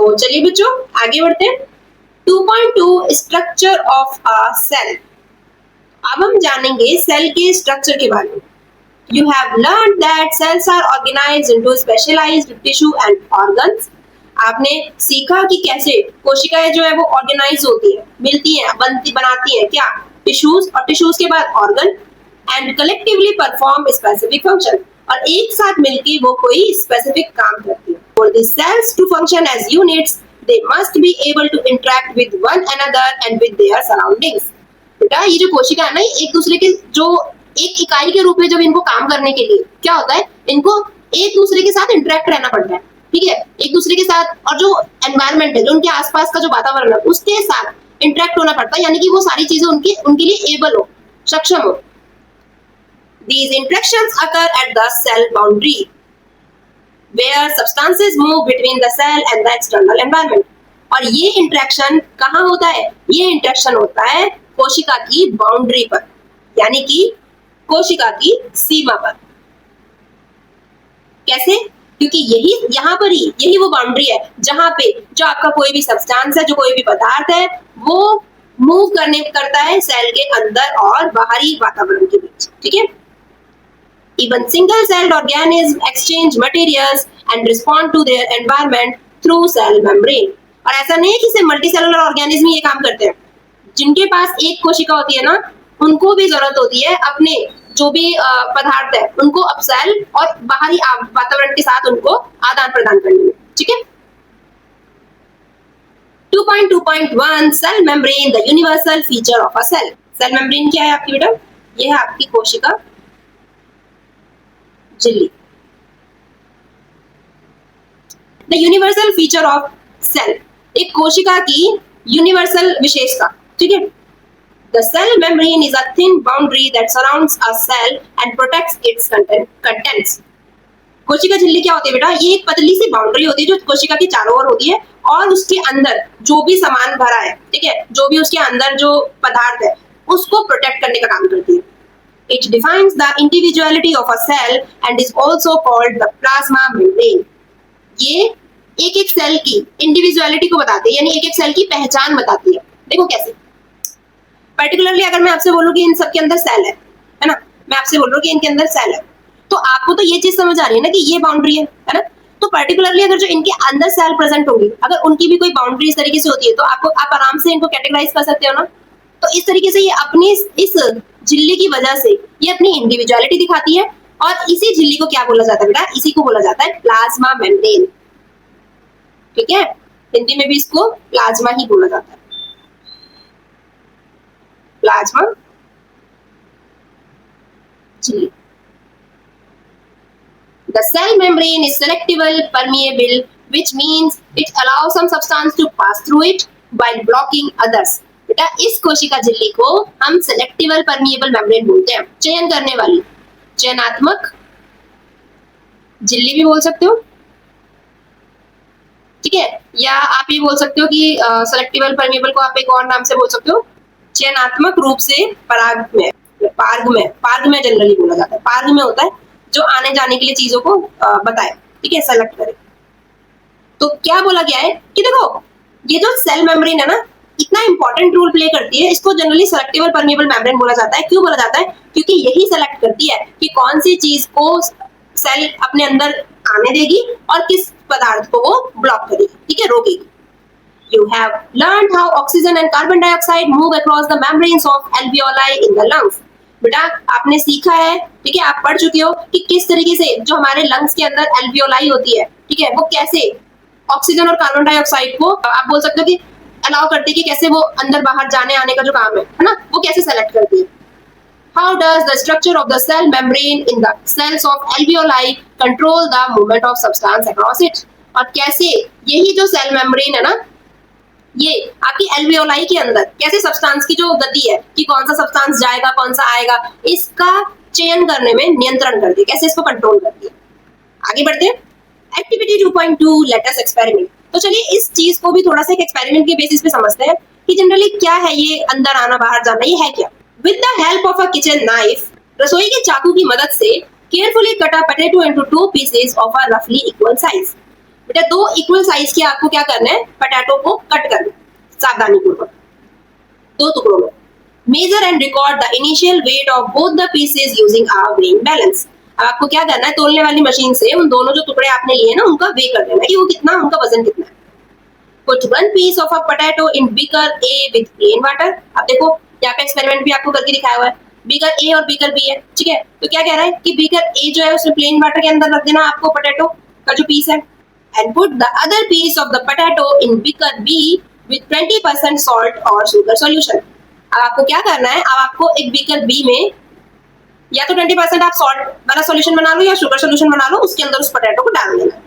तो चलिए बच्चों आगे बढ़ते हैं। 2.2 स्ट्रक्चर ऑफ अ सेल। अब हम जानेंगे सेल के स्ट्रक्चर के बारे में। You have learned that cells are organized into specialized tissue and organs. आपने सीखा कि कैसे कोशिकाएं जो है वो ऑर्गेनाइज होती है, मिलती हैं, बनाती हैं क्या टिश्यूज, और टिश्यूज के बाद organ, and collectively perform specific function, और एक साथ मिलकर वो कोई स्पेसिफिक काम करती है। For the cells to function as units, they must be able to interact with one another and with their surroundings. बेटा ये जो कोशिका है ना, एक दूसरे के जो एक इकाई के रूप में जब इनको काम करने के लिए क्या होता है, इनको एक दूसरे के साथ इंटरेक्ट रहना पड़ता है, ठीक है, एक दूसरे के साथ, और जो एनवायरनमेंट है, जो उनके आसपास का जो वातावरण है उसके साथ इंटरेक्ट होना पड़ता है, यानी कि वो सारी चीजें उनके लिए एबल हो, सक्षम हो। These interactions occur at the cell boundary, where substances move between the cell and the external environment. और ये इंटरेक्शन कहाँ होता है? ये इंटरेक्शन होता है कोशिका की बाउंड्री पर, यानी कि कोशिका की सीमा पर। कैसे? क्योंकि यहाँ पर ही यही वो बाउंड्री है जहां पे जो आपका कोई भी सब्सटेंस है, जो कोई भी पदार्थ है, वो मूव करता है सेल के अंदर और बाहरी वातावरण के बीच, ठीक है। Even single celled organisms exchange materials and respond to their environment through cell membrane. और ऐसा नहीं है कि सिर्फ मल्टीसेलुलर ऑर्गेनिज्म ये काम करते हैं। जिनके पास एक कोशिका होती है ना, उनको भी जरूरत होती है अपने जो भी पदार्थ है उनको अब सेल और बाहरी वातावरण के साथ उनको आदान प्रदान करने में, ठीक है। 2.2.1 cell membrane, the universal feature of a cell. Cell membrane क्या है आपकी बेटा? ये है आपकी कोशिका झिल्ली। The universal feature of cell, एक कोशिका की यूनिवर्सल विशेषता, ठीक है। The cell membrane is a thin boundary that surrounds a cell and protects its contents. कोशिका झिल्ली क्या होती है बेटा? ये एक पतली सी बाउंड्री होती है जो कोशिका के चारों ओर होती है, और उसके अंदर जो भी सामान भरा है, ठीक है, जो भी उसके अंदर जो पदार्थ है उसको प्रोटेक्ट करने का काम करती है। It defines the individuality of a cell and is also called the plasma membrane. ये एक एक सेल की इंडिविजुअलिटी को बताती है, यानी एक एक सेल की पहचान बताती है। देखो कैसे? पर्टिकुलरली अगर मैं आपसे बोलूं कि इन सबके अंदर सेल है ना, मैं आपसे बोल रहा हूँ कि इनके अंदर सेल है, तो आपको तो ये चीज समझ आ रही है ना कि ये बाउंड्री है ना। तो पर्टिकुलरली अगर जो इनके अंदर सेल प्रेजेंट होंगी, अगर उनकी भी कोई बाउंड्री इस तरीके से होती है, तो आप आराम से इनको कैटेगराइज कर सकते हो ना। तो इस तरीके से ये अपनी इस झिल्ली की वजह से ये अपनी इंडिविजुअलिटी दिखाती है, और इसी झिल्ली को क्या बोला जाता है बेटा? इसी को बोला जाता है प्लाज्मा मेम्ब्रेन, ठीक है। हिंदी में भी इसको प्लाज्मा ही बोला जाता है, प्लाज्मा झिल्ली। The cell membrane is selective permeable, which means it allows some substance to pass through it while blocking others. बेटा इस कोशिका झिल्ली को हम सेलेक्टिव परमिएबल मेम्ब्रेन बोलते हैं, चयन करने वाली, चयनात्मक झिल्ली भी बोल सकते हो, ठीक है। या आप ये बोल सकते हो कि सेलेक्टिव परमिएबल को आप एक और नाम से बोल सकते हो, चयनात्मक रूप से पारगम्य जनरली बोला जाता है। पारगम्य होता है जो आने जाने के लिए चीजों को बताए, ठीक है, सेलेक्ट करे। तो क्या बोला गया है कि देखो ये जो सेल मेम्ब्रेन है ना, इतना इंपॉर्टेंट रोल प्ले करती है, इसको जनरली सेलेक्टिव परमिएबल मेम्ब्रेन बोला जाता है। क्यों बोला जाता है? क्योंकि यही सेलेक्ट करती है कि कौन सी चीज को सेल अपने अंदर आने देगी और किस पदार्थ को वो ब्लॉक करेगी, ठीक है, रोकेगी। You have learned how oxygen and carbon dioxide move across the membranes of alveoli in the lungs. बेटा आपने सीखा है, ठीक है, आप पढ़ चुके हो कि किस तरीके से जो हमारे लंग्स के अंदर एल्वियोलाई होती है, ठीक है, वो कैसे ऑक्सीजन और कार्बन डाइऑक्साइड को आप बोल सकते हो कि अलाउ करती है, कि कैसे वो अंदर बाहर जाने आने का जो काम है ना, वो कैसे सेलेक्ट करती है। How does the structure of the cell membrane in the cells of alveoli control the movement of substance across it? और कैसे यही जो सेल मेम्ब्रेन है ना, ये आपकी एल्वियोलाई के अंदर कैसे सब्सटेंस की जो गति है कि कौन सा सब्सटेंस जाएगा कौन सा आएगा, इसका चयन करने में नियंत्रण करती है, कैसे इसको कंट्रोल करती है। आगे बढ़ते हैं। Activity 2.2 let us experiment. तो चलिए इस चीज को भी थोड़ा सा एक एक्सपेरिमेंट के बेसिस पे समझते हैं कि जनरली क्या है ये अंदर आना बाहर जाना, ये है क्या। With the help of a kitchen knife, रसोई के चाकू की मदद से carefully cut a potato into 2 pieces of a रफली इक्वल साइज। बेटा 2 इक्वल साइज के आपको क्या करना है, पोटैटो को कट करना है सावधानी पूर्वक 2 टुकड़ों में। Measure and record the initial weight of both the pieces using our weighing balance. अब आपको क्या करना है, तोलने वाली मशीन से उन दोनों जो टुकड़े आपने लिए ना उनका वे कर लेना है कि वो कितना, उनका वजन कितना है। Put one piece of a potato in beaker A with plain water। अब देखो यहाँ पे एक्सपेरिमेंट भी आपको करके दिखाया हुआ है, बीकर ए और बीकर बी है, ठीक है। तो क्या कह रहा है कि बीकर ए जो है उसमें प्लेन वाटर के अंदर रख देना आपको पोटैटो का जो पीस है, and put the other piece of the potato in beaker B with 20% salt और शुगर सॉल्यूशन। अब आपको क्या करना है, अब आपको एक बीकर बी में या तो 20% आप सॉल्ट वाला सॉल्यूशन बना लो या शुगर सॉल्यूशन बना लो, उसके अंदर उस पोटैटो को डाल देना।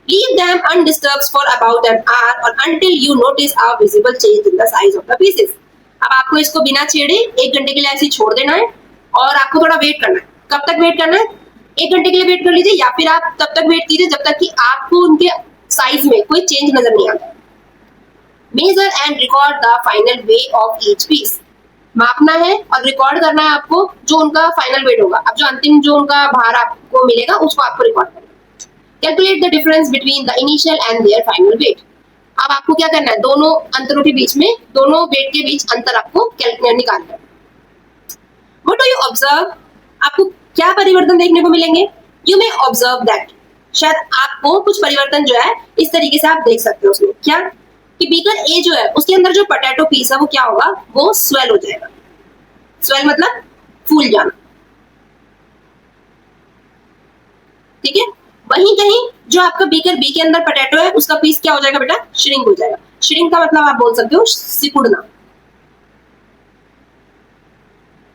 Leave them undisturbed for about an hour or until you notice a visible change in the size of the pieces। अब आपको इसको बिना छेड़े 1 घंटे के लिए ऐसे छोड़ देना है और आपको थोड़ा वेट करना है। कब तक वेट करना है, 1 घंटे के लिए वेट कर लीजिए या फिर आप तब तक वेट कीजिए जब तक कि आपको उनके साइज में कोई चेंज नजर नहीं आता। Measure and record the final weight of each piece। मापना है और रिकॉर्ड करना है आपको जो उनका फाइनल वेट होगा। अब जो अंतिम जो उनका भार आपको मिलेगा उसको आपको रिकॉर्ड करना है। Calculate the difference between the initial and their final weight। अब आपको क्या करना है, दोनों अंतरों के बीच में, दोनों वेट के बीच अंतर आपको कैलकुलेट निकालना है। What do you observe? आपको क्या परिवर्तन देखने को मिलेंगे? You may observe that। शायद आपको कुछ परिवर्तन जो है इस तरीके से आप देख सकते हो उसमें, क्या कि बीकर ए जो है उसके अंदर जो पोटैटो पीस है वो क्या होगा, वो स्वेल हो जाएगा। स्वेल मतलब फूल जाना, ठीक है। वहीं कहीं जो आपका बीकर बी के अंदर पोटैटो है उसका पीस क्या हो जाएगा बेटा, श्रिंक हो जाएगा। श्रिंक का मतलब आप बोल सकते हो सिकुड़ना।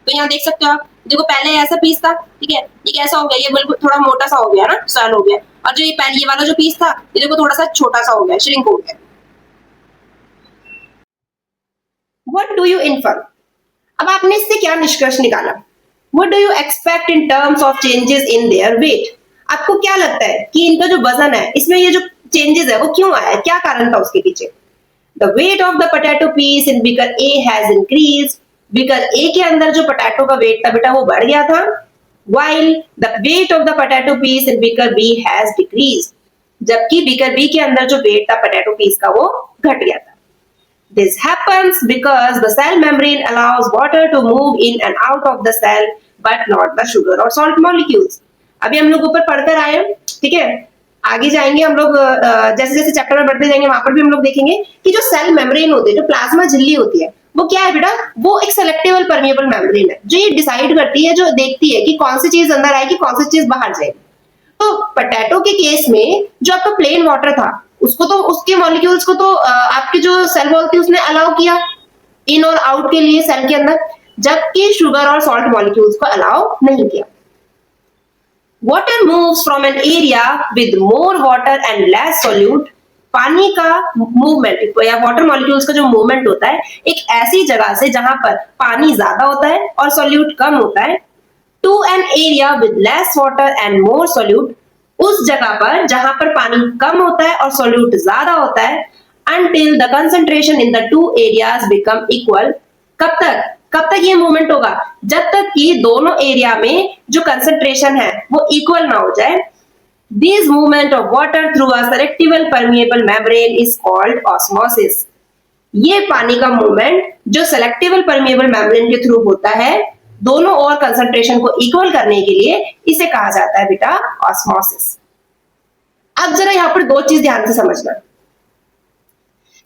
तो यहाँ देख सकते हो आप, देखो पहले ऐसा पीस था, ठीक है, ये कैसा हो गया, ये बिल्कुल थोड़ा मोटा सा हो गया ना, स्वेल हो गया। और जो ये पहले ये वाला जो पीस था ये देखो थोड़ा सा छोटा सा हो गया, श्रिंक हो गया। What do you infer? अब आपने इससे क्या निष्कर्ष निकाला? What do you expect in terms of changes in their weight? आपको क्या लगता है कि इनका जो वजन है इसमें ये जो चेंजेस है वो क्यों आया, क्या कारण था उसके पीछे? The weight of the potato piece in beaker A has increased. Beaker A के अंदर जो पोटैटो का वेट था बेटा वो बढ़ गया था, while the weight of the potato piece in beaker B has decreased। जबकि बीकर बी के अंदर जो वेट था पोटैटो पीस का वो घट गया था। This happens because the cell membrane allows water to move in and out of the cell but not the sugar or salt molecules। अभी हम लोग ऊपर पढ़कर आए, ठीक है, आगे जाएंगे हम लोग, जैसे जैसे चैप्टर में बढ़ते जाएंगे वहां पर भी हम लोग देखेंगे कि जो सेल मेम्ब्रेन होती है, जो प्लाज्मा झिल्ली होती है, वो क्या है बेटा, वो एक सेलेक्टेबल परमिएबल मेम्ब्रेन है जो ये डिसाइड करती है, जो देखती है कि कौन सी चीज अंदर आएगी, कौन सी चीज बाहर जाएगी। तो पोटैटो के केस में जो आपका प्लेन वाटर था उसको तो, उसके मॉलिक्यूल्स को तो आपके जो सेल वॉल थी उसने अलाउ किया इन और आउट के लिए सेल के अंदर, जबकि शुगर और सॉल्ट मॉलिक्यूल्स को अलाउ नहीं किया। Water moves from an area with more water and less solute। पानी का मूवमेंट या वाटर मॉलिक्यूल्स का जो मूवमेंट होता है एक ऐसी जगह से जहां पर पानी ज्यादा होता है और सोल्यूट कम होता है, to an area with less water and more solute, उस जगह पर जहां पर पानी कम होता है और सोल्यूट ज्यादा होता है, until the concentration in the two areas become equal। कब तक ये मूवमेंट होगा, जब तक कि दोनों एरिया में जो कंसंट्रेशन है वो इक्वल ना हो जाए। This movement of water through a selectable permeable membrane is called osmosis. ये पानी का मूवमेंट जो सेलेक्टिबल परमिएबल मेम्ब्रेन के थ्रू होता है दोनों और कंसंट्रेशन को इक्वल करने के लिए, इसे कहा जाता है बेटा ऑस्मोसिस। अब जरा यहाँ पर दो चीज ध्यान से समझना।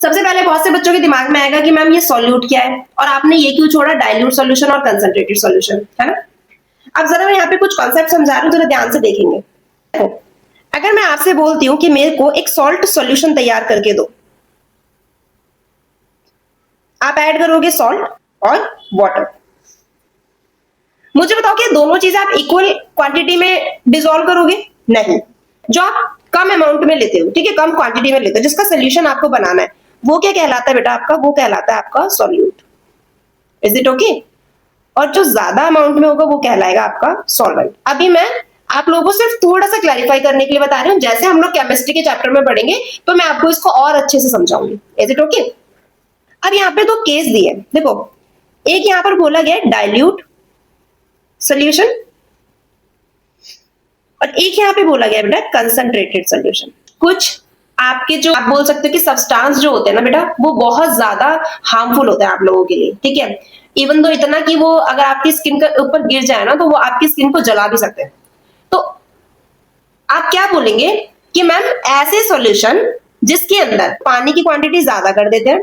सबसे पहले बहुत से बच्चों के दिमाग में आएगा कि मैम ये सॉल्यूट क्या है और आपने ये क्यों छोड़ा डाइल्यूट सॉल्यूशन और कंसंट्रेटेड सॉल्यूशन, है ना। अब जरा मैं यहाँ पे कुछ कॉन्सेप्ट समझा रही हूँ, जरा ध्यान से देखेंगे। अगर मैं आपसे बोलती हूँ कि मेरे को एक सॉल्ट सॉल्यूशन तैयार करके दो, आप ऐड करोगे सॉल्ट और वाटर। मुझे बताओ कि दोनों चीजें आप इक्वल क्वांटिटी में डिसॉल्व करोगे? नहीं। जो आप कम अमाउंट में लेते हो, ठीक है, कम क्वांटिटी में लेते हो, जिसका सोल्यूशन आपको बनाना है, वो क्या कहलाता है बेटा आपका, वो कहलाता है आपका सॉल्यूट। Is it okay? और जो ज्यादा अमाउंट में होगा वो कहलाएगा आपका सॉल्वेंट। अभी मैं आप लोगों को सिर्फ थोड़ा सा क्लैरिफाई करने के लिए बता रही हूँ, जैसे हम लोग केमिस्ट्री के चैप्टर में पढ़ेंगे तो मैं आपको इसको और अच्छे से समझाऊंगी। Is it okay? अब यहाँ पे दो केस दिए, देखो, एक यहाँ पर बोला गया डाइल्यूट सोल्यूशन और एक यहाँ पे बोला गया बेटा कंसंट्रेटेड सॉल्यूशन। कुछ आपके जो आप बोल सकते हो कि सब्सटेंस जो होते हैं ना बेटा, वो बहुत ज्यादा हार्मफुल होते हैं आप लोगों के लिए, ठीक है। इवन दो इतना कि वो अगर आपकी स्किन के ऊपर गिर जाए ना, तो वो आपकी स्किन को जला भी सकते हैं। तो आप क्या बोलेंगे कि मैम ऐसे सॉल्यूशन जिसके अंदर पानी की क्वांटिटी ज्यादा कर देते हैं,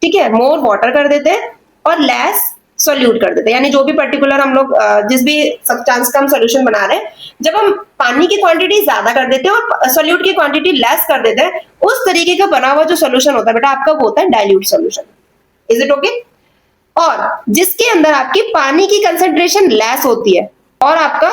ठीक है, मोर वाटर कर देते हैं और लेस सोल्यूट कर देते हैं, यानी जो भी पर्टिकुलर हम लोग जिस भी सब्सटेंस का हम सोल्यूशन बना रहे हैं, जब हम पानी की क्वांटिटी ज्यादा कर देते हैं और सोल्यूट की क्वांटिटी लेस कर देते हैं, उस तरीके का बना हुआ जो सोल्यूशन होता है बेटा आपका, वो होता है dilute solution. Is it okay? और जिसके अंदर आपकी पानी की कंसेंट्रेशन लेस होती है और आपका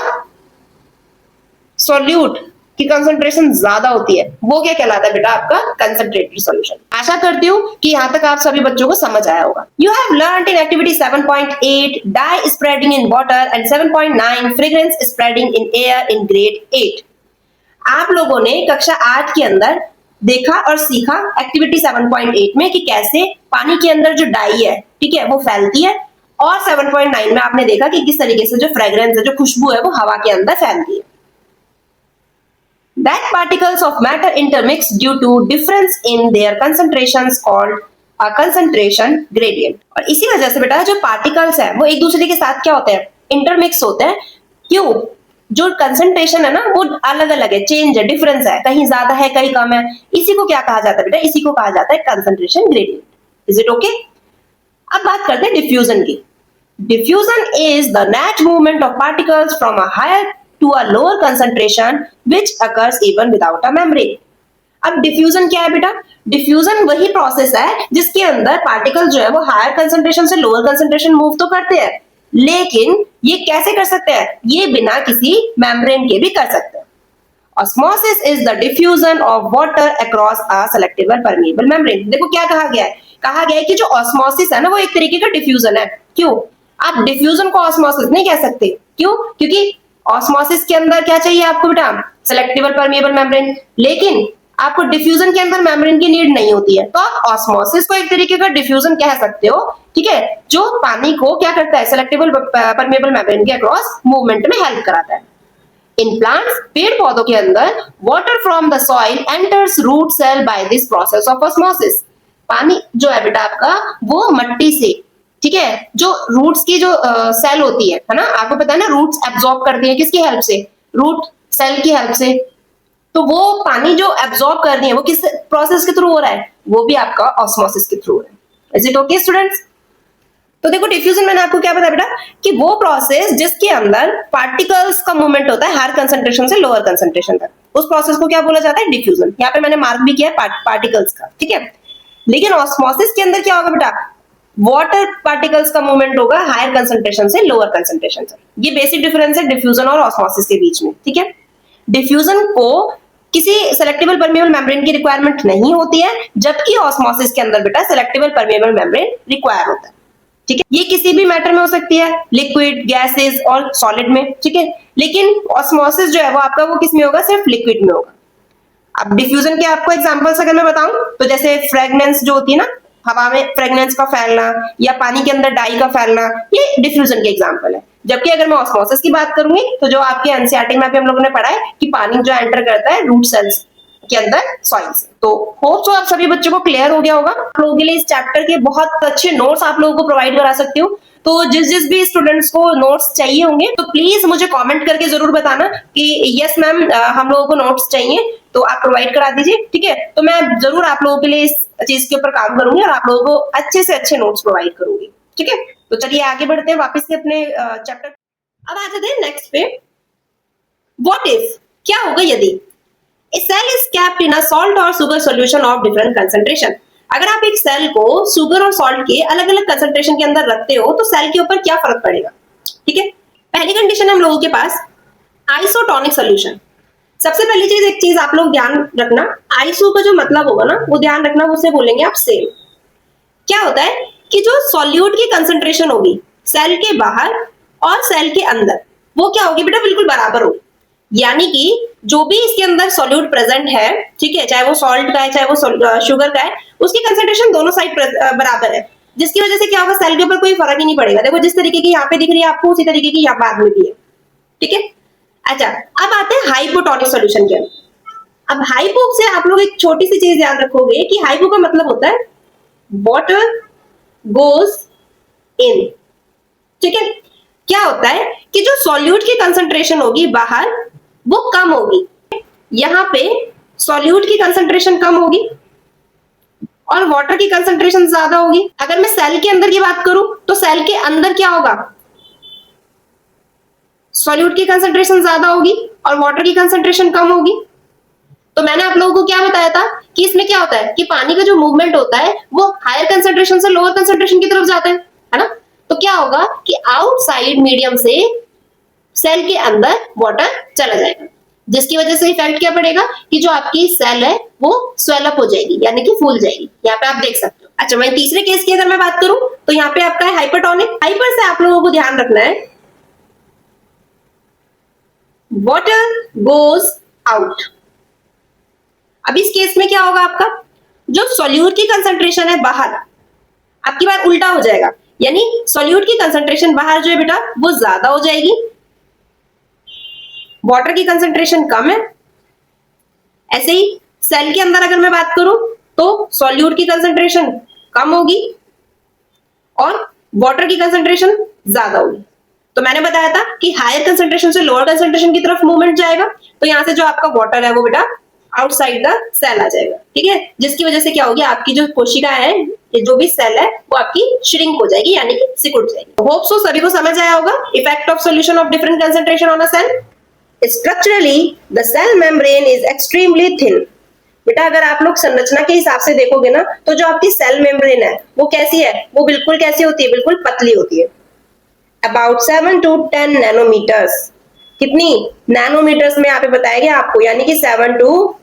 सोल्यूट की कंसंट्रेशन ज्यादा होती है, वो क्या कहलाता है बेटा आपका कंसंट्रेटेड सॉल्यूशन। आशा करती हूँ कि यहाँ तक आप सभी बच्चों को समझ आया होगा। You have learned in activity 7.8 dye spreading in water and 7.9 fragrance spreading in air in grade 8। आप लोगों ने कक्षा 8 के अंदर देखा और सीखा एक्टिविटी 7.8 में कि कैसे पानी के अंदर जो डाई है, ठीक है, वो फैलती है, और 7.9 में आपने देखा कि किस तरीके से जो फ्रेग्रेंस है, जो खुशबू है, वो हवा के अंदर फैलती है। That particles of matter intermix due to difference in their concentrations called a concentration gradient। और इसी वजह से बेटा जो पार्टिकल्स है वो एक दूसरे के साथ क्या होते हैं, इंटरमिक्स होते हैं। क्यों? जो कंसंट्रेशन है ना वो अलग अलग है, चेंज है, डिफरेंस है, कहीं ज्यादा है कहीं कम है। इसी को क्या कहा जाता है बेटा? इसी को कहा जाता है concentration gradient. Is it okay? अब बात करते हैं डिफ्यूजन की। Diffusion is the net movement of particles from a higher to a lower concentration which occurs even without a membrane। अब डिफ्यूजन क्या है बेटा? डिफ्यूजन वही प्रोसेस है जिसके अंदर पार्टिकल जो है वो हायर कंसंट्रेशन से लोअर कंसंट्रेशन मूव तो करते हैं, लेकिन ये कैसे कर सकते हैं? ये बिना किसी मेम्ब्रेन के भी कर सकते हैं। Osmosis is the diffusion of water across a selectable permeable membrane. देखो क्या कहा गया है, कहा गया है कि जो ऑस्मोसिस है ना वो एक तरीके का डिफ्यूजन है। क्यों? आप डिफ्यूजन को ऑस्मोसिस नहीं कह सकते। क्यों? क्योंकि ऑस्मोसिस के अंदर क्या चाहिए आपको बेटा? Selectable permeable membrane. लेकिन आपको डिफ्यूजन के अंदर मेम्ब्रेन की नीड नहीं होती है, तो आप ऑस्मोसिस को एक तरीके का डिफ्यूजन कह सकते हो, ठीक है, जो पानी को क्या करता है, सेलेक्टेबल परमिएबल मेम्ब्रेन के अक्रॉस मूवमेंट में हेल्प कराता है। इन प्लांट्स, पेड़ पौधों के अंदर, water from the soil enters root cell by this process of osmosis. पानी जो है बेटा आपका वो मट्टी से, ठीक है, जो रूट्स की जो सेल होती है ना, आपको पता है ना, रूट्स एब्जॉर्ब करती है किसकी हेल्प से? रूट सेल की हेल्प से। तो वो पानी जो एब्जॉर्ब कर रही है वो किस प्रोसेस के थ्रू हो रहा है? वो भी आपका ऑस्मोसिस के थ्रू है। Is it okay students? तो देखो डिफ्यूजन मैंने आपको क्या बताया बेटा कि वो प्रोसेस जिसके अंदर पार्टिकल्स का मूवमेंट होता है हायर कंसंट्रेशन से लोअर कंसंट्रेशन तक, उस प्रोसेस को क्या बोला जाता है? डिफ्यूजन। यहाँ पे मैंने मार्क भी किया है पार्टिकल्स का, ठीक है। लेकिन ऑस्मोसिस के अंदर क्या होगा बेटा? वाटर पार्टिकल्स का मूवमेंट होगा हायर कंसंट्रेशन से लोअर कंसंट्रेशन तक। ये बेसिक डिफरेंस है डिफ्यूजन और ऑस्मोसिस के बीच में, ठीक है। डिफ्यूजन को किसी सेलेक्टेबल परमिएबल मेम्ब्रेन की रिक्वायरमेंट नहीं होती है, जबकि ऑस्मोसिस के अंदर बेटा सेलेक्टेबल परमिएबल मेम्ब्रेन रिक्वायर होता है, ठीक है। ये किसी भी मैटर में हो सकती है, लिक्विड, गैसेस और सॉलिड में, ठीक है। लेकिन ऑस्मोसिस जो है वो आपका वो किस में होगा? सिर्फ लिक्विड में होगा। अब डिफ्यूजन के आपको एग्जांपल्स अगर मैं बताऊं तो जैसे फ्रेग्रेंस जो होती है ना, हवा में फ्रेग्रेंस का फैलना या पानी के अंदर डाई का फैलना, ये डिफ्यूजन के एग्जांपल है। जबकि अगर मैं ऑस्मोसिस की बात करूंगी तो जो आपके एनसीईआरटी में भी हम लोगों ने पढ़ा है कि पानी जो एंटर करता है रूट सेल्स के अंदर सॉइल से। तो होप तो आप सभी बच्चों को क्लियर हो गया होगा। आप लोगों के लिए इस चैप्टर के बहुत अच्छे नोट्स आप लोगों को प्रोवाइड करा सकती हूँ। तो जिस भी स्टूडेंट्स को नोट्स चाहिए होंगे तो प्लीज मुझे कमेंट करके जरूर बताना कि यस मैम हम लोगों को नोट्स चाहिए, तो आप प्रोवाइड करा दीजिए, ठीक है। तो मैं जरूर आप लोगों के लिए इस चीज के ऊपर काम करूंगी और आप लोगों को अच्छे से अच्छे नोट्स प्रोवाइड करूंगी, ठीक है। तो चलिए आगे बढ़ते हैं वापस से अपने चैप्टर। अब आ जाते हैं नेक्स्ट पे। व्हाट इफ, क्या होगा यदि a cell is kept in a salt और sugar solution of different concentration. अगर आप एक सेल को शुगर और सॉल्ट के अलग अलग कंसंट्रेशन के अंदर रखते हो तो सेल के ऊपर क्या फर्क पड़ेगा, ठीक है। पहली कंडीशन है हम लोगों के पास आइसोटोनिक सॉल्यूशन। सबसे पहली चीज, एक चीज आप लोग ध्यान रखना, आइसो का जो मतलब होगा ना वो ध्यान रखना, उसे बोलेंगे आप सेम। क्या होता है कि जो सॉल्यूट की कंसंट्रेशन होगी सेल के बाहर और सेल के अंदर, वो क्या होगी बेटा? बिल्कुल बराबर होगी। यानी कि जो भी इसके अंदर सॉल्यूट प्रेजेंट है, ठीक है, चाहे वो सॉल्ट का है चाहे वो शुगर का है, उसकी कंसंट्रेशन दोनों साइड बराबर है, जिसकी वजह से क्या होगा? सेल के ऊपर कोई फर्क ही नहीं पड़ेगा। देखो जिस तरीके की यहाँ पे दिख रही है आपको उसी तरीके की यहाँ बाद में भी है, ठीक है। अच्छा, अब आते हैं हाइपोटोनिक सॉल्यूशन के। अब हाइपो से आप लोग एक छोटी सी चीज याद रखोगे कि हाइपो का मतलब होता है वाटर गोज इन। ठीक है, क्या होता है कि जो सॉल्यूट की कंसंट्रेशन होगी बाहर वो कम होगी। यहां पे सॉल्यूट की कंसंट्रेशन कम होगी और वाटर की कंसंट्रेशन ज्यादा होगी। अगर मैं सेल के अंदर की बात करूं तो सेल के अंदर क्या होगा, सॉल्यूट की कंसंट्रेशन ज्यादा होगी और वाटर की कंसंट्रेशन कम होगी। तो मैंने आप लोगों को क्या बताया था कि इसमें क्या होता है कि पानी का जो मूवमेंट होता है वो हायर कंसंट्रेशन से लोअर कंसंट्रेशन की तरफ जाता है ना। तो क्या होगा कि आउटसाइड मीडियम से सेल के अंदर वाटर चला जाएगा, जिसकी वजह से इफेक्ट क्या पड़ेगा कि जो आपकी सेल है वो स्वेल अप हो जाएगी, यानी कि फूल जाएगी। यहाँ पे आप देख सकते हो। अच्छा, मैं तीसरे केस की अगर मैं बात करूं तो यहाँ पे आपका है हाइपरटोनिक। हाइपर से आप लोगों को ध्यान रखना है वाटर गोज आउट। अब इस केस में क्या होगा, आपका जो सॉल्यूट की कंसंट्रेशन है बाहर, आपकी बार उल्टा हो जाएगा, यानी सॉल्यूट की कंसंट्रेशन बाहर जो है बेटा वो ज्यादा हो जाएगी, वाटर की कंसंट्रेशन कम है। ऐसे ही सेल के अंदर अगर मैं बात करूं तो सॉल्यूट की कंसंट्रेशन कम होगी और वाटर की कंसंट्रेशन ज्यादा होगी। तो मैंने बताया था कि हायर कंसंट्रेशन से लोअर कंसंट्रेशन की तरफ मूवमेंट जाएगा, तो यहां से जो आपका वाटर है वो बेटा आउटसाइड द सेल आ जाएगा। ठीक है, जिसकी वजह से क्या होगी, आपकी जो कोशिका है, ये जो भी सेल है वो आपकी श्रिंक हो जाएगी, यानी कि सिकुड़ जाएगी। होप सो सभी को समझ आया होगा effect of solution of different concentration on a cell. Structurally the cell membrane is extremely thin. बेटा अगर आप लोग संरचना के हिसाब से देखोगे ना तो जो आपकी सेल मेम्ब्रेन है वो कैसी है, वो बिल्कुल कैसी होती है, बिल्कुल पतली होती है। About 7 to 10 nanometers. कितनी नैनोमीटर्स में यहाँ पे बताया गया आपको, यानी कि 7 to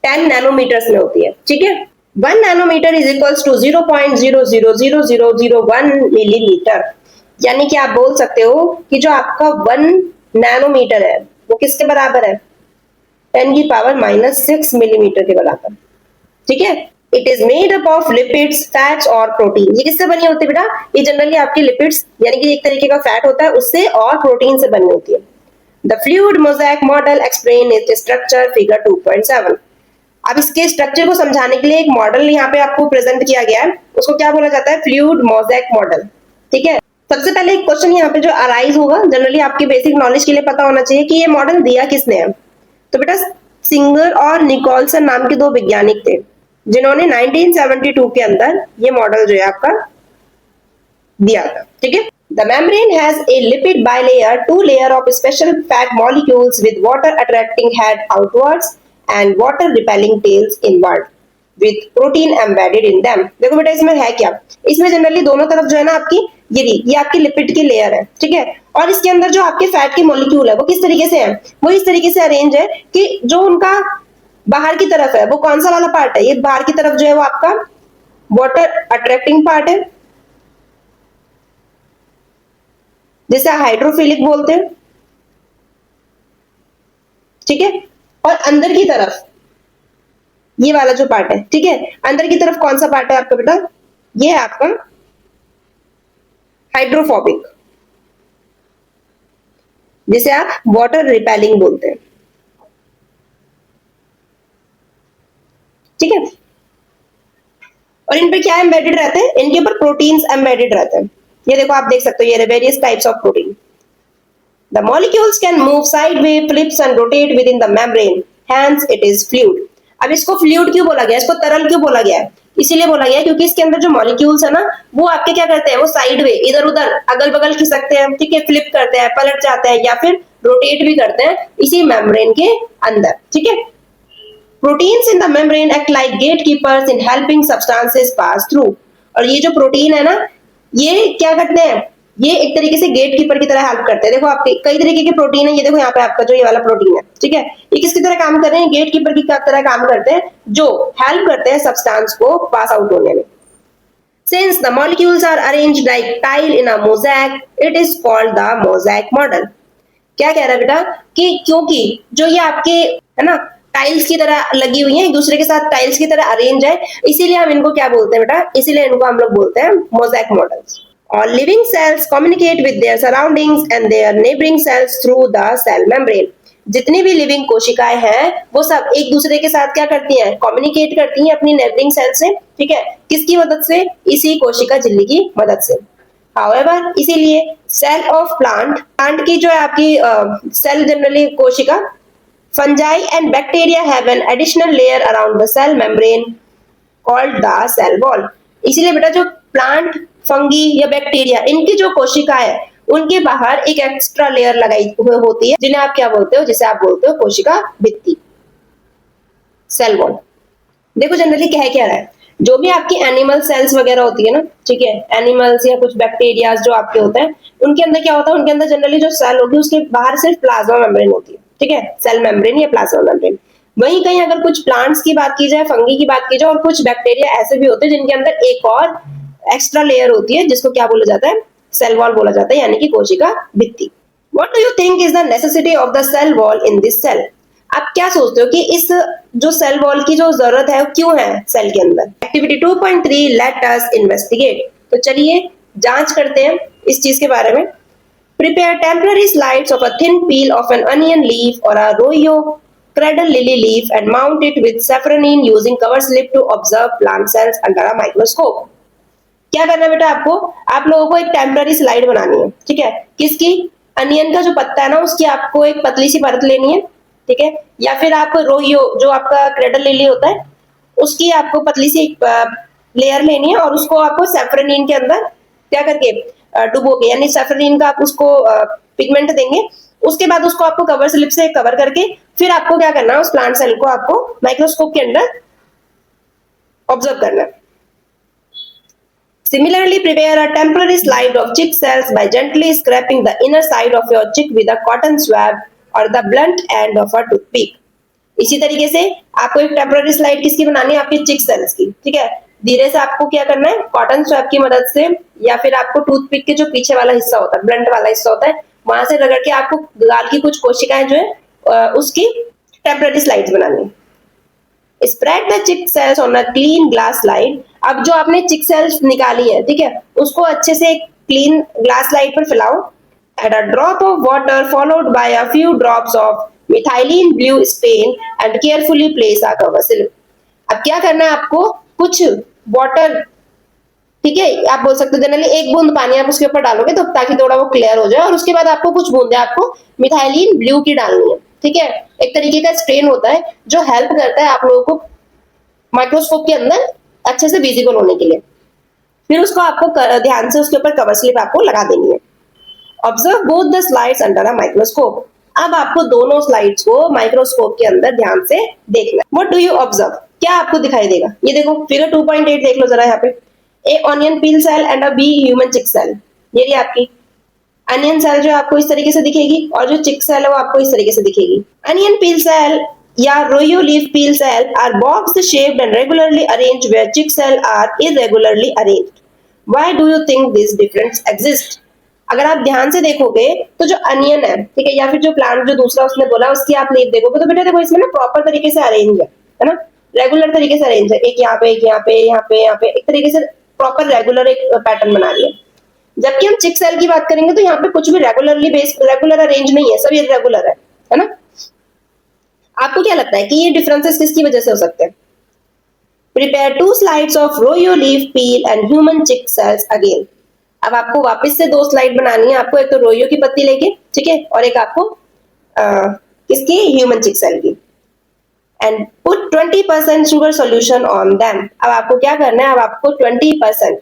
10 नैनोमीटर्स में होती है। ठीक है, 1 nanometer is equals to 0.000001 millimeter. यानी कि आप बोल सकते हो कि जो आपका 1 नैनोमीटर है वो किसके बराबर है, 10 की पावर -6 मिलीमीटर के बराबर। ठीक है, it is made up of lipids, fats और प्रोटीन। ये किससे बनी होती है बेटा, ये जनरली आपकी लिपिड्स यानी कि एक तरीके का फैट होता है उससे, और प्रोटीन से बनी होती है। The fluid mosaic model explain its structure, figure 2.7। अब इसके स्ट्रक्चर को समझाने के लिए एक मॉडल यहाँ पे आपको प्रेजेंट किया गया है, उसको क्या बोला जाता है, फ्लूइड मोज़ेक मॉडल। ठीक है, सबसे पहले एक क्वेश्चन यहाँ पे जो अराइज होगा, जनरली आपकी बेसिक नॉलेज के लिए पता होना चाहिए कि ये मॉडल दिया किसने है। तो बेटा सिंगर और निकोलसन नाम के दो वैज्ञानिक थे जिन्होंने 1972 के अंदर ये मॉडल जो है आपका दिया था। ठीक है, the membrane has a lipid bilayer, two layer of special fat molecules with water attracting head outwards and water repelling tails inward with protein embedded in them. देखो बेटा इसमें है क्या, इसमें जनरली दोनों तरफ जो है ना आपकी ये आपकी लिपिड की लेयर है। ठीक है, और इसके अंदर जो आपके फैट के मॉलिक्यूल है वो किस तरीके से है, वो इस तरीके से अरेंज है कि जो उनका बाहर की तरफ है वो कौन सा वाला पार्ट है, ये बाहर की तरफ जो है वो आपका वाटर अट्रैक्टिंग पार्ट है जिसे हाइड्रोफिलिक बोलते हैं। ठीक है, और अंदर की तरफ ये वाला जो पार्ट है, ठीक है, अंदर की तरफ कौन सा पार्ट है आपका बेटा, ये है आपका हाइड्रोफोबिक, जिसे आप वाटर रिपेलिंग बोलते हैं। ठीक है, और इन पे क्या एम्बेडेड रहते हैं, इनके ऊपर प्रोटीन्स एम्बेडेड रहते हैं। ये देखो आप देख सकते हो, ये various types of protein. The molecules can move sideway, flips and rotate within the membrane, hence it is fluid. अब इसको फ्लूइड क्यों बोला गया, इसको तरल क्यों बोला गया है, इसीलिए बोला गया क्योंकि इसके अंदर जो मॉलिक्यूल्स है ना वो आपके क्या करते हैं, वो साइडवे इधर उधर अगल बगल खिसकते हैं। ठीक है, फ्लिप करते हैं, पलट जाते हैं या फिर रोटेट भी करते हैं इसी मेम्ब्रेन के अंदर। ठीक है, proteins in the membrane act like gatekeepers in helping substances pass through. और ये जो प्रोटीन है ना ये क्या करते हैं, ये एक तरीके से गेटकीपर की तरह हेल्प करते हैं। देखो आपके कई तरीके के प्रोटीन है, ये देखो यहाँ पे आपका जो ये वाला प्रोटीन है, ठीक है, ये किसकी तरह काम कर रहे हैं, गेटकीपर की तरह काम करते हैं जो हेल्प करते हैं सब्सटेंस को पास आउट होने में। Since the molecules are arranged like tile in a mosaic, it is called the mosaic model. क्या कह रहा है बेटा कि क्योंकि जो ये आपके है ना टाइल्स की तरह लगी हुई है, एक दूसरे के साथ टाइल्स की तरह अरेंज है, इसीलिए हम इनको क्या बोलते हैं बेटा, इसीलिए इनको हम लोग बोलते हैं mosaic models. All living cells communicate with their surroundings and their neighboring cells through the cell membrane. जितनी भी लिविंग कोशिकाएं हैं वो सब एक दूसरे के साथ क्या करती हैं, कम्युनिकेट करती हैं अपनी नेबरिंग सेल से, ठीक है, किसकी मदद से, इसी कोशिका झिल्ली की मदद से। हाउएवर, इसीलिए सेल ऑफ प्लांट की जो है आपकी सेल जनरली कोशिका, fungi and bacteria have an additional layer around the cell membrane called the cell wall. इसीलिए बेटा जो प्लांट, फंगी या बैक्टीरिया, इनकी जो कोशिका है उनके बाहर एक एक्स्ट्रा लेयर लगाई हुई होती है जिन्हें आप क्या बोलते हो, जिसे आप बोलते हो कोशिका भित्ति, सेल वॉल। देखो जनरली क्या रहा है, जो भी आपकी एनिमल सेल्स वगैरह होती है ना, ठीक है, एनिमल्स या कुछ बैक्टीरिया जो आपके होते हैं, उनके अंदर क्या होता है, उनके अंदर जनरली जो सेल होगी उसके बाहर सिर्फ प्लाज्मा मेम्ब्रेन होती है, ठीक है, सेल मेम्ब्रेन या प्लाज्मा मेम्ब्रेन। वहीं कहीं अगर कुछ प्लांट्स की बात की जाए, फंगी की बात की जाए, और कुछ बैक्टीरिया ऐसे भी होते हैं जिनके अंदर एक और एक्स्ट्रा लेयर होती है जिसको क्या बोला जाता है, सेल वॉल बोला जाता है, यानी कि कोशिका भित्ति। What do you think is the necessity of the cell wall in this cell? आप क्या सोचते हो कि इस जो सेल वॉल की जो जरूरत है वो क्यों है सेल के अंदर? Activity 2.3 let us investigate. तो चलिए जांच करते हैं इस चीज के बारे में। Prepare temporary slides of a thin peel of N onion leaf और अ रोयो cradle lily leaf and mount it with safranine using cover slip to observe plant cells under a microscope. क्या करना है बेटा आपको, आप लोगों को एक टेम्पररी स्लाइड बनानी है, ठीक है, किसकी, अनियन का जो पत्ता है ना उसकी आपको एक पतली सी परत लेनी है, ठीक है, या फिर आप रोयो जो आपका क्रेडल लिली होता है उसकी आपको पतली सी लेयर लेनी है और उसको आपको सैफ्रनीन के अंदर क्या करके डुबो के, यानी सैफ्रनीन का आप उसको पिगमेंट देंगे, उसके बाद उसको आपको कवर स्लिप से कवर करके फिर आपको क्या करना है, उस प्लांट सेल को आपको माइक्रोस्कोप के अंदर ऑब्जर्व करना है। Similarly, prepare a temporary slide of chick cells by gently scraping the inner side of your chick with a cotton swab or the blunt end of a toothpick. इसी तरीके से आपको एक टेम्पररी स्लाइड किसकी बनानी है, आपकी चिक सेल्स की, ठीक है, धीरे से आपको क्या करना है, कॉटन स्वैब की मदद से या फिर आपको टूथपिक के जो पीछे वाला हिस्सा होता है, ब्लंट वाला हिस्सा होता है, वहां से रगड़ के आपको गाल की कुछ कोशिकाएं जो है उसकी टेम्पररी स्लाइड्स बनानी है। Spread the cheek cells on a clean glass slide. अब जो आपने चिक सेल्स निकाली है, ठीक है, उसको अच्छे से एक क्लीन ग्लास स्लाइड पर फैलाओ। Add a drop of water followed by a few drops of methylene blue stain and carefully place a cover slip. अब क्या करना है आपको, कुछ वाटर, ठीक है, आप बोल सकते हो जनरली एक बूंद पानी आप उसके ऊपर डालोगे तो ताकि थोड़ा वो क्लियर हो जाए, और उसके बाद आपको कुछ बूंदे आपको मिथाइलिन ब्लू की डालनी है, ठीक है, एक तरीके का स्ट्रेन होता है जो हेल्प करता है आप लोगों को माइक्रोस्कोप के अंदर अच्छे से विजिबल होने के लिए। फिर उसको आपको ध्यान से उसके ऊपर कवर स्लिप आपको लगा देनी है। Observe both the slides under a microscope. अब आपको दोनों स्लाइड्स को माइक्रोस्कोप के अंदर ध्यान से देखना है। व्हाट डू यू ऑब्जर्व, क्या आपको दिखाई देगा, ये देखो फिगर 2.8 देख लो जरा, यहाँ पे A onion peel cell and a B human cheek cell. ये रही आपकी अनियन सेल जो आपको इस तरीके से दिखेगी और जो चिक सेल है वो आपको इस तरीके से दिखेगी। अनियन पील सेल या rhoeo leaf peel cell are box shaped and regularly arranged where cheek cell are irregularly arranged. Why do you think this difference exist? अगर आप ध्यान से देखोगे तो जो अनियन है, ठीक है, या फिर जो प्लांट जो दूसरा उसने बोला उसकी आप लीफ देखोगे तो बेटा देखो इसमें ना प्रॉपर तरीके से अरेंज है ना, रेगुलर तरीके से अरेंज है, एक यहाँ पे एक यहाँ पे यहाँ पे यहाँ पे, एक तरीके से प्रॉपर रेगुलर एक पैटर्न बना लिया। जबकि हम चिक सेल की बात करेंगे तो यहाँ पे कुछ भी रेगुलर अरेंज नहीं है, सब इरेगुलर है ना। आपको क्या लगता है कि ये डिफरेंसेस किसकी वजह से हो सकते हैं? Prepare 2 slides of rhoeo leaf peel and human cheek cells again. अब आपको वापस से 2 स्लाइड बनानी है, आपको एक तो रोयो की पत्ती लेके, ठीक है, और एक आपको किसकी, ह्यूमन चिक सेल की, and put 20% sugar solution on them. अब आपको क्या करना है, अब आपको 20%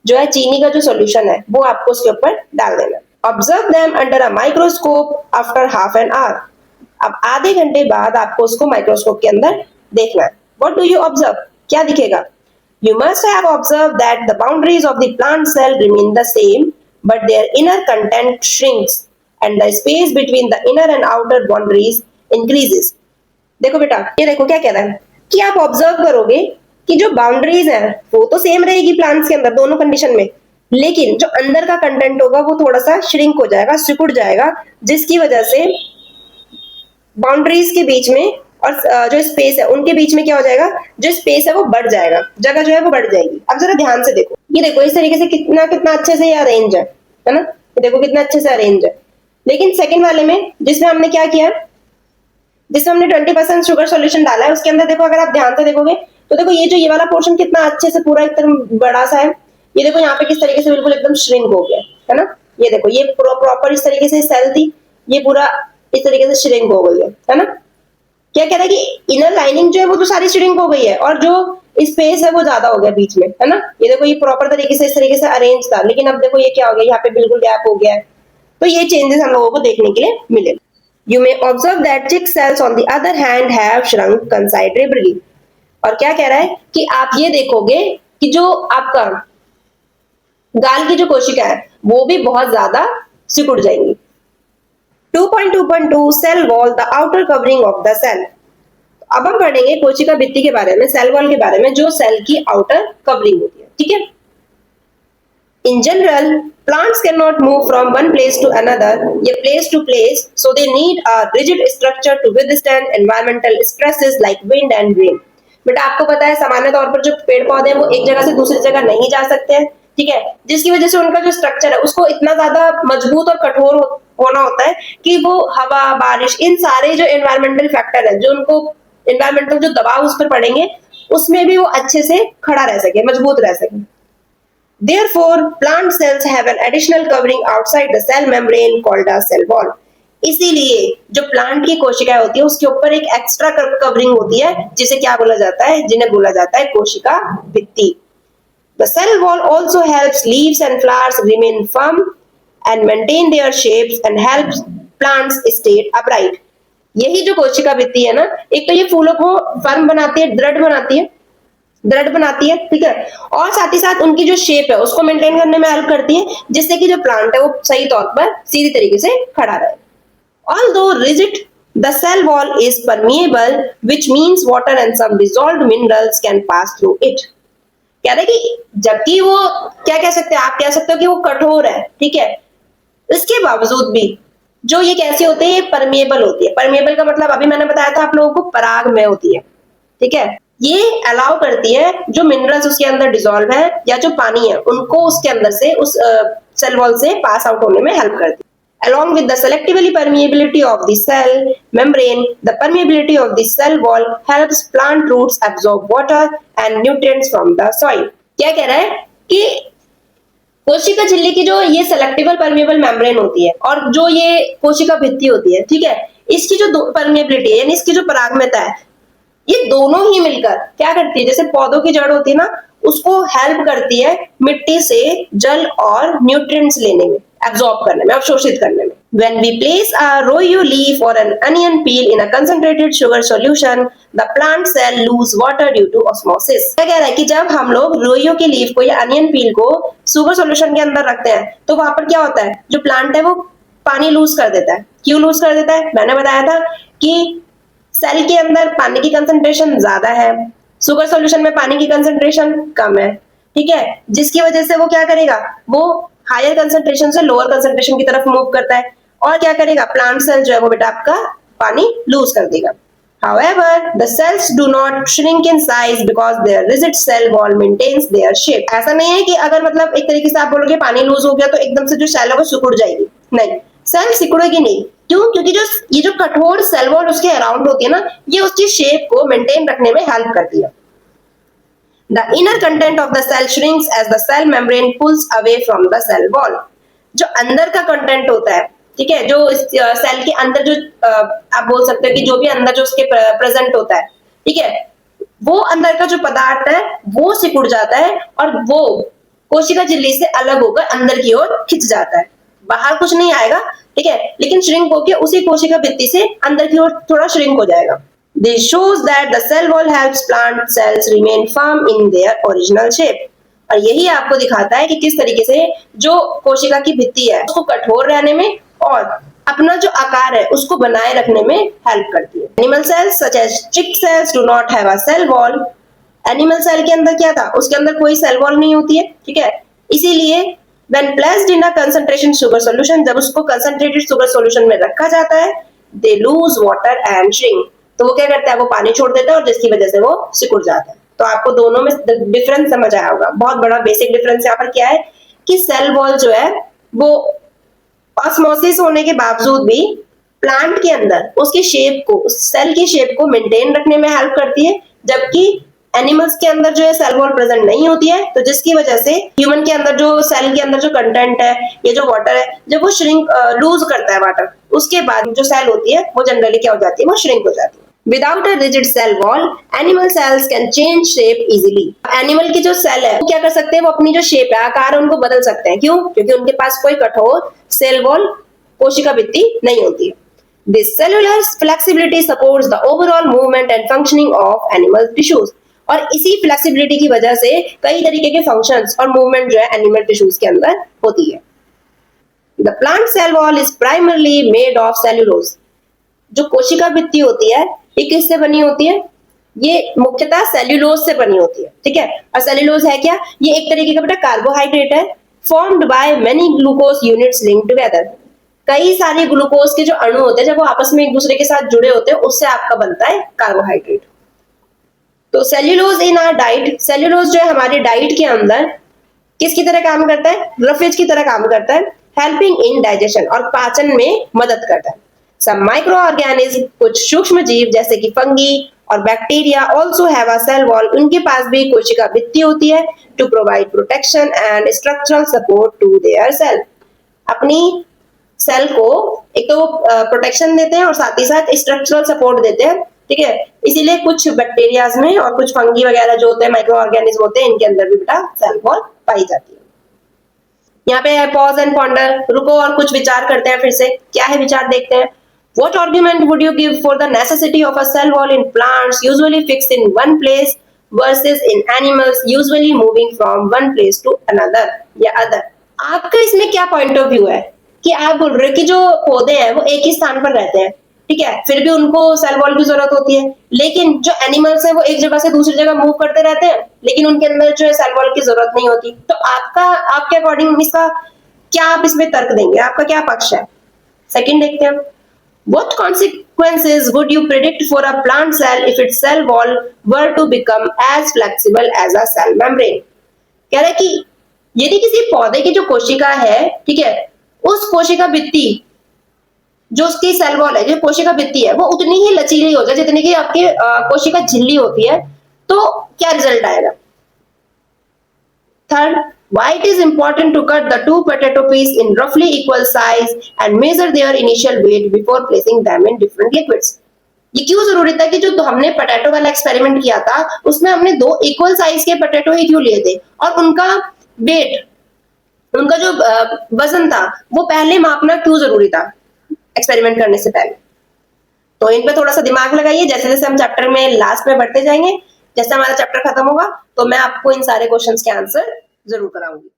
जो है चीनी का जो सॉल्यूशन है वो आपको उसके ऊपर डाल देना। Observe them under a microscope after half an hour. अब आधे घंटे बाद आपको उसको माइक्रोस्कोप के अंदर देखना है। व्हाट डू यू ऑब्जर्व, क्या दिखेगा? You must have observed that the boundaries of the plant cell remain the same, but their inner content shrinks and the space between the inner and outer boundaries increases. देखो बेटा, ये देखो क्या कह रहा है कि आप ऑब्जर्व करोगे कि जो बाउंड्रीज है वो तो सेम रहेगी प्लांट्स के अंदर दोनों कंडीशन में, लेकिन जो अंदर का कंटेंट होगा वो थोड़ा सा श्रिंक हो जाएगा, सिकुड़ जाएगा, जिसकी वजह से बाउंड्रीज के बीच में और जो स्पेस है उनके बीच में क्या हो जाएगा, जो स्पेस है वो बढ़ जाएगा, जगह जो है वो बढ़ जाएगी। अब जरा ध्यान से देखो, ये देखो इस तरीके से कितना कितना अच्छे से ये अरेंज है ना, ये देखो कितना अच्छे से अरेंज है। लेकिन सेकंड वाले में जिसमें हमने क्या किया, जिसमें हमने 20% शुगर सॉल्यूशन डाला है, उसके अंदर देखो अगर आप ध्यान से देखोगे तो देखो ये जो ये वाला पोर्शन कितना अच्छे से पूरा एकदम बड़ा सा है। ये देखो यहाँ पे किस तरीके से बिल्कुल एकदम श्रिंक हो गया है ना। ये देखो ये प्रॉपर इस तरीके से सेल थी, ये पूरा इस तरीके से श्रिंक हो गई है ना। क्या कह रहा है कि इनर लाइनिंग जो है वो तो सारी श्रिंक हो गई है और जो स्पेस है वो ज्यादा हो गया बीच में, है ना। ये देखो ये प्रॉपर तरीके से इस तरीके से अरेंज था, लेकिन अब देखो ये क्या हो गया, यहाँ पे बिल्कुल गैप हो गया है। तो ये चेंजेस हम लोगों को देखने के लिए मिले। You may observe that chick cells on the other hand have shrunk considerably. और क्या कह रहा है कि आप ये देखोगे कि जो आपका गाल की जो कोशिका है वो भी बहुत ज्यादा सिकुड़ जाएंगी। 2.2.2 cell wall the outer covering of the cell. अब हम पढ़ेंगे कोशिका भित्ति के बारे में, सेल वॉल के बारे में, जो सेल की आउटर कवरिंग होती है, ठीक है। In general, plants cannot move from one place to another, या place to place, so they need a rigid structure to withstand environmental stresses like wind and rain. बेटा आपको पता है सामान्य तौर पर जो पेड़ पौधे हैं वो एक जगह से दूसरी जगह नहीं जा सकते हैं, ठीक है, जिसकी वजह से उनका जो स्ट्रक्चर है उसको इतना ज्यादा मजबूत और कठोर होना होता है कि वो हवा, बारिश, इन सारे जो एनवायरमेंटल फैक्टर है, जो उनको एनवायरमेंटल जो दबाव उस पर पड़ेंगे उसमें भी वो अच्छे से खड़ा रह सके, मजबूत रह सके। Therefore, plant cells have an additional covering outside the cell membrane called a cell wall. इसीलिए जो प्लांट की कोशिकाएं होती है उसके ऊपर एक एक्स्ट्रा कवरिंग होती है जिसे क्या बोला जाता है, जिन्हें बोला जाता है कोशिका भित्ति। The cell wall also helps leaves and flowers remain firm and maintain their shapes and helps plants stay upright. यही जो कोशिका भित्ति है ना, एक तो ये फूलों को फर्म बनाती है, दृढ़ बनाती है, ठीक है, और साथ ही साथ उनकी जो शेप है उसको मेंटेन करने में हेल्प करती है, जिससे कि जो प्लांट है वो सही तौर पर सीधी तरीके से खड़ा रहे। Although rigid, the cell wall is permeable, which means water and some dissolved minerals can pass through it. कह रहे कि जबकि वो क्या कह सकते हैं, आप कह सकते हो कि वो कठोर है, ठीक है, इसके बावजूद भी जो ये कैसे होते हैं, ये परमेबल होती है। परमेबल का मतलब अभी मैंने बताया था आप लोगों को, पराग में होती है, ठीक है। ये अलाउ करती है जो मिनरल्स उसके अंदर डिसॉल्व है या जो पानी है उनको उसके अंदर से उस सेल वॉल से पास आउट होने में हेल्प करती है। Along with the selectively permeability of the cell membrane, the permeability of the cell wall helps plant roots absorb water and nutrients from the soil. क्या कह रहा है कि कोशिका झिल्ली की जो ये सेलेक्टिबल परमेबल मेम्ब्रेन होती है और जो ये कोशिका भित्ति होती है, ठीक है, इसकी जो परमेबिलिटी है यानी इसकी जो परागम्यता है, ये दोनों ही मिलकर क्या करती है, जैसे पौधों की जड़ होती है ना, उसको हेल्प करती है मिट्टी से जल और न्यूट्रिएंट्स लेने में, एब्जॉर्ब करने में, अवशोषित करने में। When we place a royo leaf or an onion peel in a concentrated sugar solution, the plant cell lose water due to osmosis. क्या कह रहा है कि जब हम लोग रोयो के लीफ को या अनियन पील को शुगर सॉल्यूशन के अंदर रखते हैं तो वहां पर क्या होता है, जो प्लांट है वो पानी लूज कर देता है। क्यों लूज कर देता है, मैंने बताया था कि सेल के अंदर पानी की कंसंट्रेशन ज्यादा है, शुगर सॉल्यूशन में पानी की कंसंट्रेशन कम है, ठीक है, जिसकी वजह से वो क्या करेगा, वो हायर कंसंट्रेशन से लोअर कंसंट्रेशन की तरफ मूव करता है और क्या करेगा, प्लांट सेल जो है वो बेटा आपका पानी लूज कर देगा। However, the cells do not shrink in size because their rigid cell wall maintains their shape. ऐसा नहीं है कि अगर मतलब एक तरीके से आप बोलोगे पानी लूज हो गया तो एकदम से जो सेल है वो सिकुड़ जाएगी, नहीं, सेल सिकुड़ेगी नहीं। क्यों? क्योंकि जो ये जो कठोर सेल वॉल उसके अराउंड होती है ना, ये उसकी शेप को मेंटेन रखने में हेल्प करती है। The inner content of the cell shrinks as the cell membrane pulls away from the cell wall. जो अंदर का कंटेंट होता है, ठीक है, जो सेल के अंदर जो आप बोल सकते हो कि जो भी अंदर जो उसके प्रेजेंट होता है, ठीक है, वो अंदर का जो पदार्थ है वो सिकुड़ जाता है और वो कोशिका झिल्ली से अलग होकर अंदर की ओर खिंच जाता है, बाहर कुछ नहीं आएगा, ठीक है, लेकिन श्रिंक होकर उसी कोशिका भित्ति से अंदर की ओर थोड़ा श्रिंक हो जाएगा। This shows that the cell wall helps plant cells remain firm in their original shape. और यही आपको दिखाता है कि किस तरीके से जो कोशिका की भित्ति है उसको कठोर रहने में और अपना जो आकार है उसको बनाए रखने में हेल्प करती है। Animal cells such as cheek cells do not have a cell wall. Animal cell के अंदर क्या था, उसके अंदर कोई सेल वॉल नहीं होती है, ठीक है, इसीलिए when placed in a concentration sugar solution, जब उसको concentrated sugar solution में रखा जाता है, they lose water and shrink. तो वो क्या करता है, वो पानी छोड़ देता है और जिसकी वजह से वो सिकुड़ जाता है। तो आपको दोनों में डिफरेंस समझ आया होगा। बहुत बड़ा बेसिक डिफरेंस यहाँ पर क्या है कि सेल वॉल जो है वो ऑस्मोसिस होने के बावजूद भी प्लांट के अंदर उसकी शेप को, उस सेल की शेप को मेंटेन रखने में हेल्प करती है, जबकि एनिमल्स के अंदर जो है सेल वॉल प्रेजेंट नहीं होती है। तो जिसकी वजह से ह्यूमन के अंदर जो सेल के अंदर जो कंटेंट है, ये जो वाटर है, जब वो श्रिंक लूज करता है वाटर, उसके बाद जो सेल होती है वो जनरली क्या हो जाती है, वो श्रिंक हो जाती है। Without a rigid cell wall animal cells can change shape easily. Animal की जो सेल है वो क्या कर सकते हैं, वो अपनी जो शेप है, आकार है, उनको बदल सकते हैं। क्यों? क्योंकि उनके पास कोई कठोर सेल वॉल, कोशिका भित्ति नहीं होती है। This cellular flexibility supports the overall movement and functioning of animal tissues. और इसी फ्लेक्सिबिलिटी की वजह से कई तरीके के फंक्शंस और मूवमेंट जो है एनिमल टिश्यूज के अंदर होती है। The plant cell wall is primarily made of cellulose. जो कोशिका भित्ति होती है ये किससे बनी होती है? ये मुख्यतः सेल्यूलोज से बनी होती है, ठीक है। और सेल्यूलोज है क्या? ये एक तरीके का बेटा कार्बोहाइड्रेट है, formed by many glucose units linked together. कई सारे ग्लूकोज के जो अणु होते हैं जब वो आपस में एक दूसरे के साथ जुड़े होते हैं, उससे आपका बनता है कार्बोहाइड्रेट। तो cellulose in our diet, cellulose जो है हमारी डाइट के अंदर किसकी तरह काम करता है? रफेज की तरह काम करता है, हेल्पिंग इन डाइजेशन, और पाचन में मदद करता है। सम माइक्रो ऑर्गेनिज्म, कुछ सूक्ष्म जीव जैसे कि फंगी और bacteria also have a cell wall, उनके पास भी कोशिका भित्ति होती है to provide protection and structural support to their cell. अपनी सेल को एक तो प्रोटेक्शन देते हैं और साथ ही साथ स्ट्रक्चरल सपोर्ट देते हैं, ठीक है। इसीलिए कुछ बैक्टीरियाज में और कुछ फंगी वगैरह जो होते हैं, माइक्रो ऑर्गेनिज्म होते हैं, इनके अंदर भी बेटा सेल वॉल पाई जाती है। यहाँ पे है पॉज एंड पॉन्डर, रुको और कुछ विचार करते हैं। फिर से क्या है विचार देखते हैं। What argument would you give for the necessity of a cell wall in plants usually fixed in one place versus in animals usually moving from one place to another या other? आपका इसमें क्या पॉइंट ऑफ व्यू है कि आप बोल रहे हो कि जो पौधे हैं वो एक ही स्थान पर रहते हैं, ठीक है, फिर भी उनको सेल वॉल की जरूरत होती है, लेकिन जो एनिमल्स है वो एक जगह से दूसरी जगह मूव करते रहते हैं, लेकिन उनके अंदर जो है सेल वॉल की जरूरत नहीं होती। तो आपके अकॉर्डिंग इसका क्या, आप इसमें तर्क देंगे, आपका क्या पक्ष है? सेकंड देखते हैं। What consequences would you predict for a plant cell if its cell wall were to become as flexible as a cell membrane? कह रहे कि यदि किसी पौधे की जो कोशिका है, ठीक है, उस कोशिका भित्ति जो उसकी सेल वॉल है, जो कोशिका भित्ति है, वो उतनी ही लचीली हो जाए जितनी कि आपकी कोशिका झिल्ली होती है, तो क्या रिजल्ट आएगा? Third, why it is important to cut the two potato peas in roughly equal size and measure their initial weight before placing them in different liquids? ये क्यों जरूरी था कि जो हमने पोटैटो वाला एक्सपेरिमेंट किया था उसमें हमने दो इक्वल साइज के पोटैटो ही क्यों लिए थे, और उनका वेट, उनका जो वजन था वो पहले मापना क्यों जरूरी था एक्सपेरिमेंट करने से पहले? तो इन पे थोड़ा सा दिमाग लगाइए। जैसे जैसे हम चैप्टर में लास्ट में बढ़ते जाएंगे, जैसे हमारा चैप्टर खत्म होगा तो मैं आपको इन सारे क्वेश्चंस के आंसर जरूर कराऊंगी।